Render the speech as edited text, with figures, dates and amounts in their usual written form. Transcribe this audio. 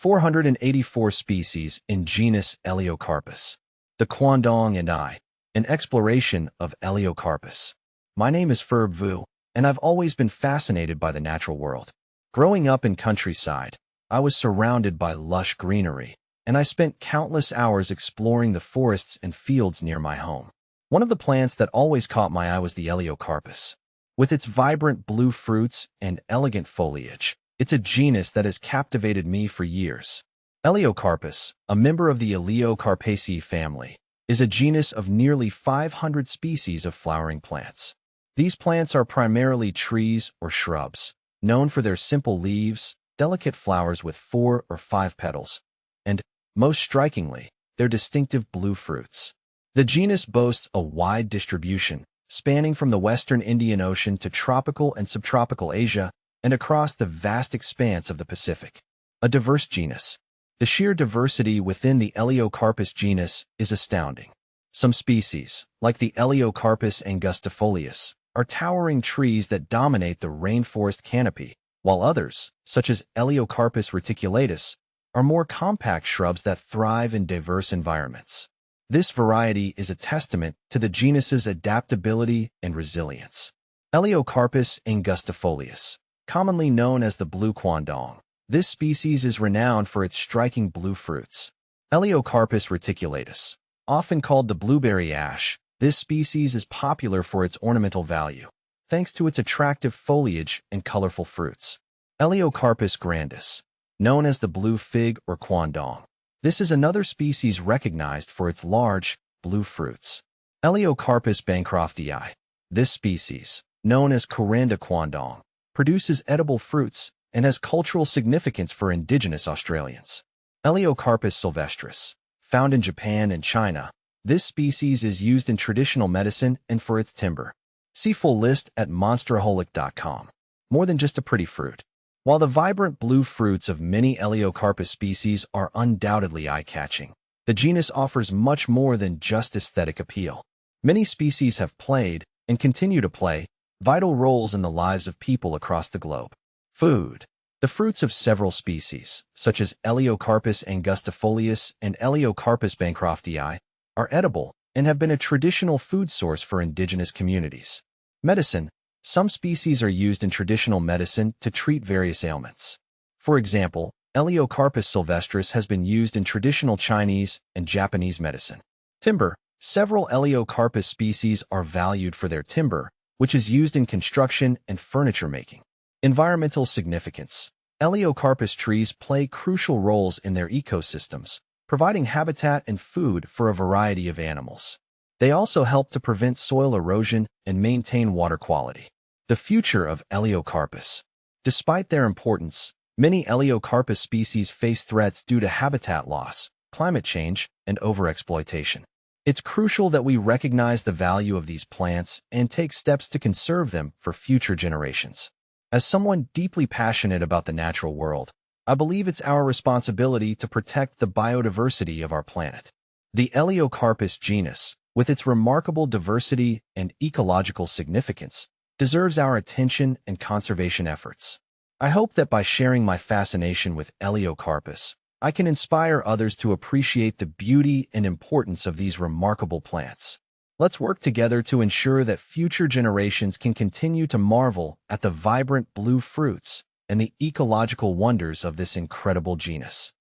484 species in genus Elaeocarpus. The Quandong and I, an exploration of Elaeocarpus. My name is Ferb Vu, and I've always been fascinated by the natural world. Growing up in countryside, I was surrounded by lush greenery, and I spent countless hours exploring the forests and fields near my home. One of the plants that always caught my eye was the Elaeocarpus. With its vibrant blue fruits and elegant foliage, it's a genus that has captivated me for years. Elaeocarpus, a member of the Elaeocarpaceae family, is a genus of nearly 500 species of flowering plants. These plants are primarily trees or shrubs, known for their simple leaves, delicate flowers with 4 or 5 petals, and, most strikingly, their distinctive blue fruits. The genus boasts a wide distribution, spanning from the western Indian Ocean to tropical and subtropical Asia and across the vast expanse of the Pacific. A diverse genus. The sheer diversity within the Elaeocarpus genus is astounding. Some species, like the Elaeocarpus angustifolius, are towering trees that dominate the rainforest canopy, while others, such as Elaeocarpus reticulatus, are more compact shrubs that thrive in diverse environments. This variety is a testament to the genus's adaptability and resilience. Elaeocarpus angustifolius, commonly known as the blue quandong. This species is renowned for its striking blue fruits. Elaeocarpus reticulatus, often called the blueberry ash, this species is popular for its ornamental value, thanks to its attractive foliage and colorful fruits. Elaeocarpus grandis, known as the blue fig or quandong. This is another species recognized for its large, blue fruits. Elaeocarpus bancroftii. This species, known as Coranda quandong, produces edible fruits and has cultural significance for indigenous Australians. Elaeocarpus sylvestris, found in Japan and China, this species is used in traditional medicine and for its timber. See full list at monsteraholic.com. More than just a pretty fruit. While the vibrant blue fruits of many Elaeocarpus species are undoubtedly eye-catching, the genus offers much more than just aesthetic appeal. Many species have played, and continue to play, vital roles in the lives of people across the globe. Food. The fruits of several species, such as Elaeocarpus angustifolius and Elaeocarpus bancroftii, are edible and have been a traditional food source for indigenous communities. Medicine. Some species are used in traditional medicine to treat various ailments. For example, Elaeocarpus sylvestris has been used in traditional Chinese and Japanese medicine. Timber. Several Elaeocarpus species are valued for their timber, which is used in construction and furniture making. Environmental significance. Elaeocarpus trees play crucial roles in their ecosystems, providing habitat and food for a variety of animals. They also help to prevent soil erosion and maintain water quality. The future of Elaeocarpus. Despite their importance, many Elaeocarpus species face threats due to habitat loss, climate change, and overexploitation. It's crucial that we recognize the value of these plants and take steps to conserve them for future generations. As someone deeply passionate about the natural world, I believe it's our responsibility to protect the biodiversity of our planet. The Elaeocarpus genus, with its remarkable diversity and ecological significance, deserves our attention and conservation efforts. I hope that by sharing my fascination with Elaeocarpus, I can inspire others to appreciate the beauty and importance of these remarkable plants. Let's work together to ensure that future generations can continue to marvel at the vibrant blue fruits and the ecological wonders of this incredible genus.